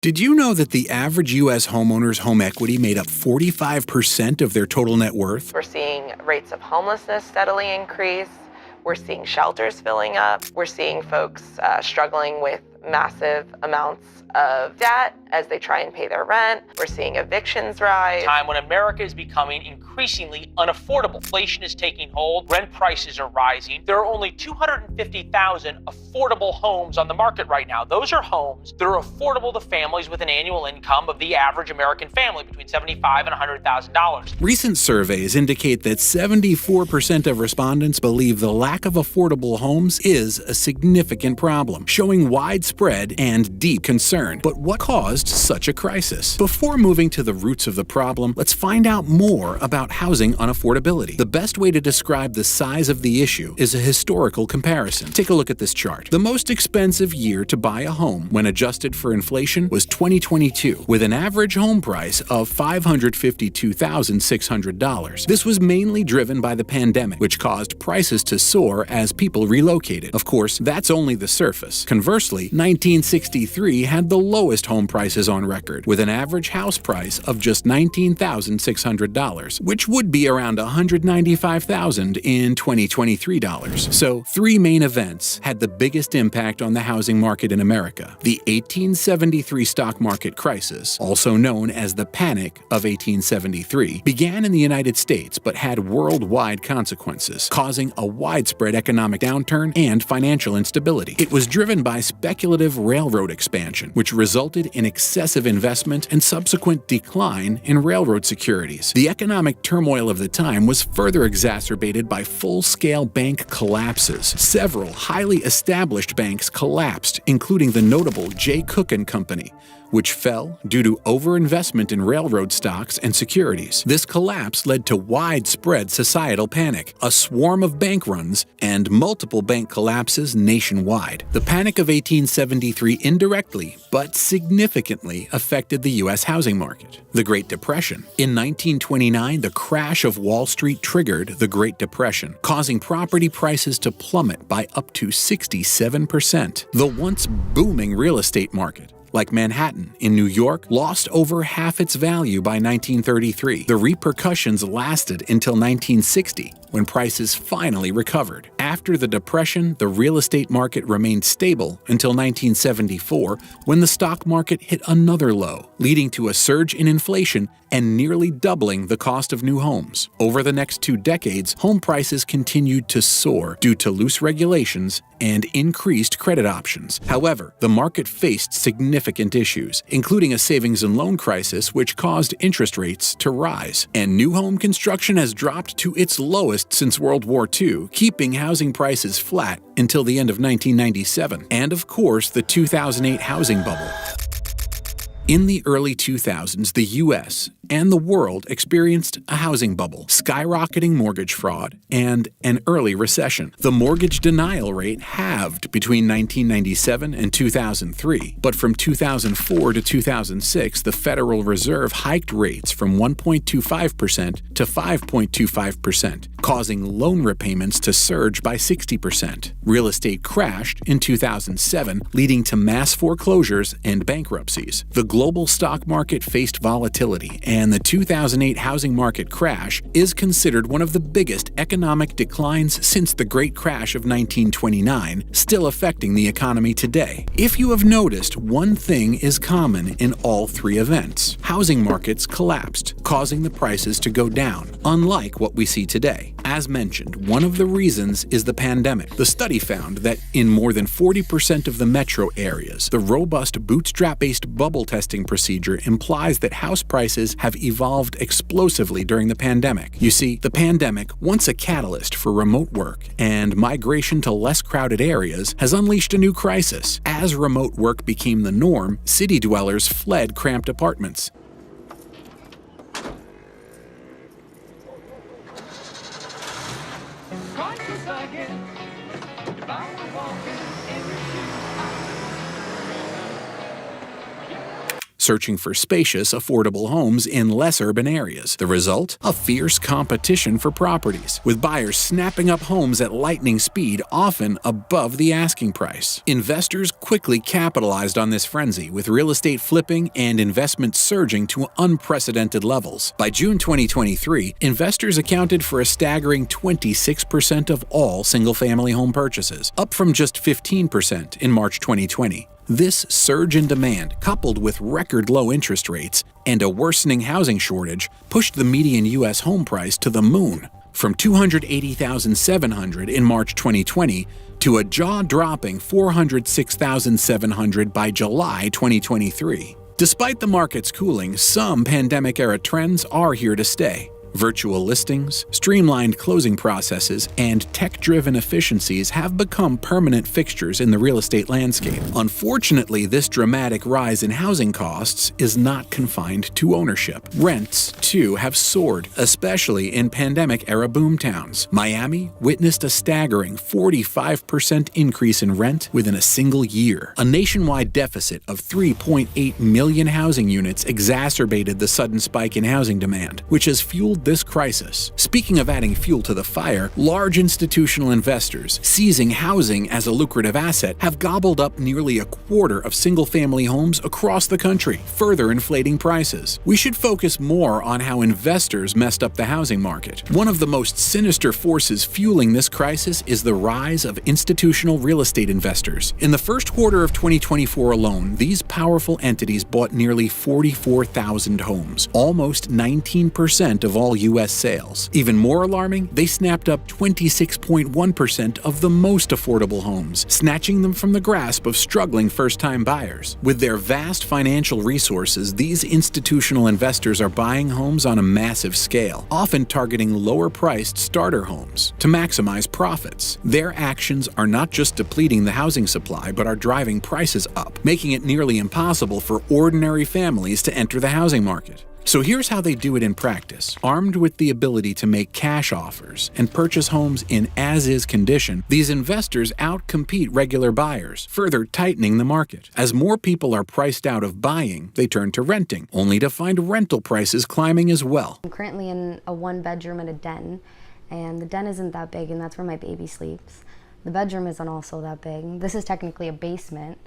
Did you know that the average U.S. homeowner's home equity made up 45% of their total net worth? We're seeing rates of homelessness steadily increase. We're seeing shelters filling up. We're seeing folks struggling with massive amounts of debt as they try and pay their rent. We're seeing evictions rise. Time when America is becoming increasingly unaffordable. Inflation is taking hold. Rent prices are rising. There are only 250,000 affordable homes on the market right now. Those are homes that are affordable to families with an annual income of the average American family between $75,000 and $100,000. Recent surveys indicate that 74% of respondents believe the lack of affordable homes is a significant problem, showing widespread and deep concern. But what caused such a crisis? Before moving to the roots of the problem, let's find out more about housing unaffordability. The best way to describe the size of the issue is a historical comparison. Take a look at this chart. The most expensive year to buy a home when adjusted for inflation was 2022, with an average home price of $552,600. This was mainly driven by the pandemic, which caused prices to soar as people relocated. Of course, that's only the surface. Conversely, 1963 had the lowest home prices on record, with an average house price of just $19,600, which would be around $195,000 in 2023 dollars. So, three main events had the biggest impact on the housing market in America. The 1873 stock market crisis, also known as the Panic of 1873, began in the United States but had worldwide consequences, causing a widespread economic downturn and financial instability. It was driven by speculative railroad expansion, which resulted in excessive investment and subsequent decline in railroad securities. The economic turmoil of the time was further exacerbated by full-scale bank collapses. Several highly established banks collapsed, including the notable Jay Cooke & Company, which fell due to overinvestment in railroad stocks and securities. This collapse led to widespread societal panic, a swarm of bank runs, and multiple bank collapses nationwide. The Panic of 1873 indirectly, but significantly affected the U.S. housing market. The Great Depression. In 1929, the crash of Wall Street triggered the Great Depression, causing property prices to plummet by up to 67%. The once booming real estate market, like Manhattan in New York, lost over half its value by 1933. The repercussions lasted until 1960, when prices finally recovered. After the Depression, the real estate market remained stable until 1974, when the stock market hit another low, leading to a surge in inflation and nearly doubling the cost of new homes. Over the next 2 decades, home prices continued to soar due to loose regulations and increased credit options. However, the market faced significant issues, including a savings and loan crisis which caused interest rates to rise. And new home construction has dropped to its lowest since World War II, keeping housing prices flat until the end of 1997. And of course, the 2008 housing bubble. In the early 2000s, the U.S. and the world experienced a housing bubble, skyrocketing mortgage fraud, and an early recession. The mortgage denial rate halved between 1997 and 2003, but from 2004 to 2006, the Federal Reserve hiked rates from 1.25% to 5.25%, causing loan repayments to surge by 60%. Real estate crashed in 2007, leading to mass foreclosures and bankruptcies. The global stock market faced volatility, and the 2008 housing market crash is considered one of the biggest economic declines since the Great Crash of 1929, still affecting the economy today. If you have noticed, one thing is common in all three events. Housing markets collapsed, causing the prices to go down, unlike what we see today. As mentioned, one of the reasons is the pandemic. The study found that in more than 40% of the metro areas, the robust bootstrap-based bubble testing procedure implies that house prices have evolved explosively during the pandemic. You see, the pandemic, once a catalyst for remote work and migration to less crowded areas, has unleashed a new crisis. As remote work became the norm, city dwellers fled cramped apartments. searching for spacious, affordable homes in less urban areas. The result? A fierce competition for properties, with buyers snapping up homes at lightning speed, often above the asking price. Investors quickly capitalized on this frenzy, with real estate flipping and investment surging to unprecedented levels. By June 2023, investors accounted for a staggering 26% of all single-family home purchases, up from just 15% in March 2020. This surge in demand, coupled with record low interest rates and a worsening housing shortage, pushed the median U.S. home price to the moon, from $280,700 in March 2020 to a jaw-dropping $406,700 by July 2023. Despite the market's cooling, some pandemic-era trends are here to stay. Virtual listings, streamlined closing processes, and tech-driven efficiencies have become permanent fixtures in the real estate landscape. Unfortunately, this dramatic rise in housing costs is not confined to ownership. Rents, too, have soared, especially in pandemic-era boomtowns. Miami witnessed a staggering 45% increase in rent within a single year. A nationwide deficit of 3.8 million housing units exacerbated the sudden spike in housing demand, which has fueled this crisis. Speaking of adding fuel to the fire, large institutional investors, seizing housing as a lucrative asset, have gobbled up nearly a quarter of single-family homes across the country, further inflating prices. We should focus more on how investors messed up the housing market. One of the most sinister forces fueling this crisis is the rise of institutional real estate investors. In the first quarter of 2024 alone, these powerful entities bought nearly 44,000 homes, almost 19% of all U.S. sales. Even more alarming, they snapped up 26.1% of the most affordable homes, snatching them from the grasp of struggling first-time buyers. With their vast financial resources, these institutional investors are buying homes on a massive scale, often targeting lower-priced starter homes to maximize profits. Their actions are not just depleting the housing supply, but are driving prices up, making it nearly impossible for ordinary families to enter the housing market. So here's how they do it in practice. Armed with the ability to make cash offers and purchase homes in as-is condition, these investors outcompete regular buyers, further tightening the market. As more people are priced out of buying, they turn to renting, only to find rental prices climbing as well. I'm currently in a one-bedroom and a den, and the den isn't that big, and that's where my baby sleeps. The bedroom isn't also that big. This is technically a basement,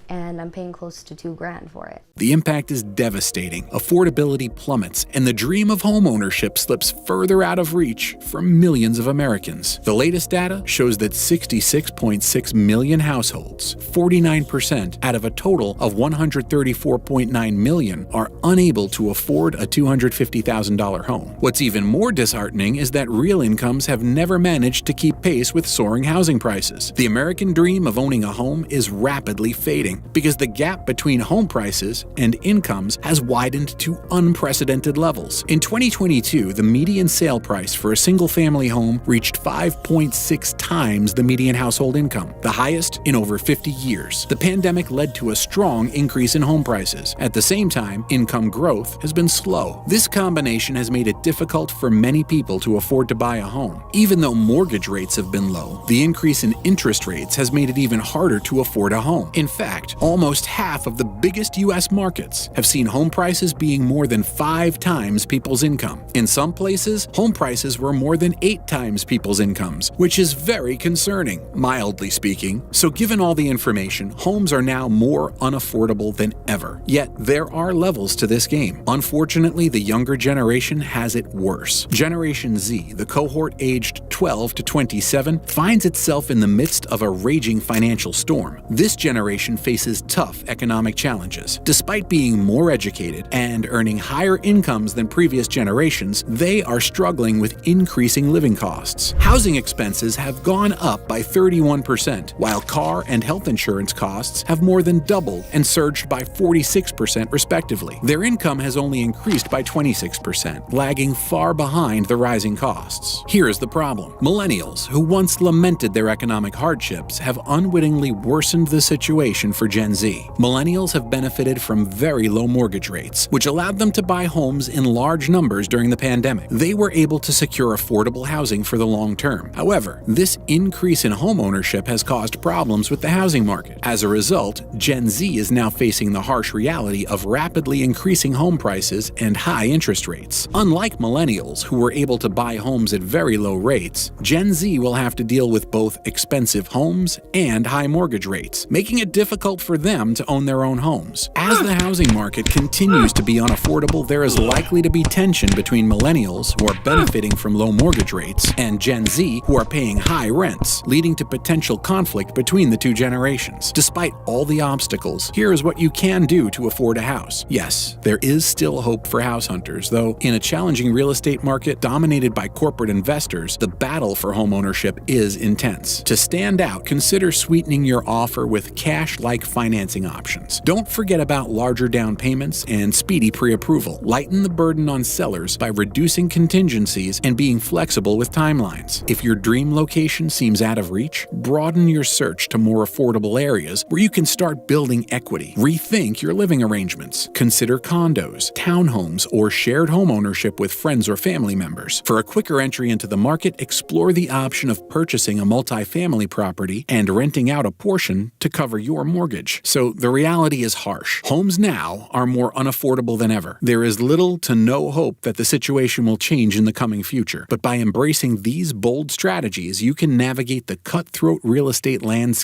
and I'm paying close to $2,000 for it. The impact is devastating. Affordability plummets, and the dream of homeownership slips further out of reach for millions of Americans. The latest data shows that 66.6 million households, 49% out of a total of 134.9 million, are unable to afford a $250,000 home. What's even more disheartening is that real incomes have never managed to keep pace with soaring housing prices. The American dream of owning a home is rapidly fading, because the gap between home prices and incomes has widened to unprecedented levels. In 2022, the median sale price for a single-family home reached 5.6 times the median household income, the highest in over 50 years. The pandemic led to a strong increase in home prices. At the same time, income growth has been slow. This combination has made it difficult for many people to afford to buy a home. Even though mortgage rates have been low, the increase in interest rates has made it even harder to afford a home. In fact, almost half of the biggest U.S. markets have seen home prices being more than 5 times people's income. In some places, home prices were more than 8 times people's incomes, which is very concerning, mildly speaking. So given all the information, homes are now more unaffordable than ever. Yet there are levels to this game. Unfortunately, the younger generation has it worse. Generation Z, the cohort aged 12 to 27, finds itself in the midst of a raging financial storm. This generation faces tough economic challenges. Despite being more educated and earning higher incomes than previous generations, they are struggling with increasing living costs. Housing expenses have gone up by 31%, while car and health insurance costs have more than doubled and surged by 46% respectively. Their income has only increased by 26%, lagging far behind the rising costs. Here's the problem. Millennials, who once lamented their economic hardships, have unwittingly worsened the situation for for Gen Z. Millennials have benefited from very low mortgage rates, which allowed them to buy homes in large numbers during the pandemic. They were able to secure affordable housing for the long term. However, this increase in home ownership has caused problems with the housing market. As a result, Gen Z is now facing the harsh reality of rapidly increasing home prices and high interest rates. Unlike millennials, who were able to buy homes at very low rates, Gen Z will have to deal with both expensive homes and high mortgage rates, making it difficult for them to own their own homes. As the housing market continues to be unaffordable, there is likely to be tension between millennials, who are benefiting from low mortgage rates, and Gen Z, who are paying high rents, leading to potential conflict between the two generations. Despite all the obstacles, here is what you can do to afford a house. Yes, there is still hope for house hunters, though in a challenging real estate market dominated by corporate investors, the battle for homeownership is intense. To stand out, consider sweetening your offer with cash-like financing options. Don't forget about larger down payments and speedy pre-approval. Lighten the burden on sellers by reducing contingencies and being flexible with timelines. If your dream location seems out of reach, broaden your search to more affordable areas where you can start building equity. Rethink your living arrangements. Consider condos, townhomes, or shared home ownership with friends or family members. For a quicker entry into the market, explore the option of purchasing a multifamily property and renting out a portion to cover your mortgage. So the reality is harsh. Homes now are more unaffordable than ever. There is little to no hope that the situation will change in the coming future. But by embracing these bold strategies, you can navigate the cutthroat real estate landscape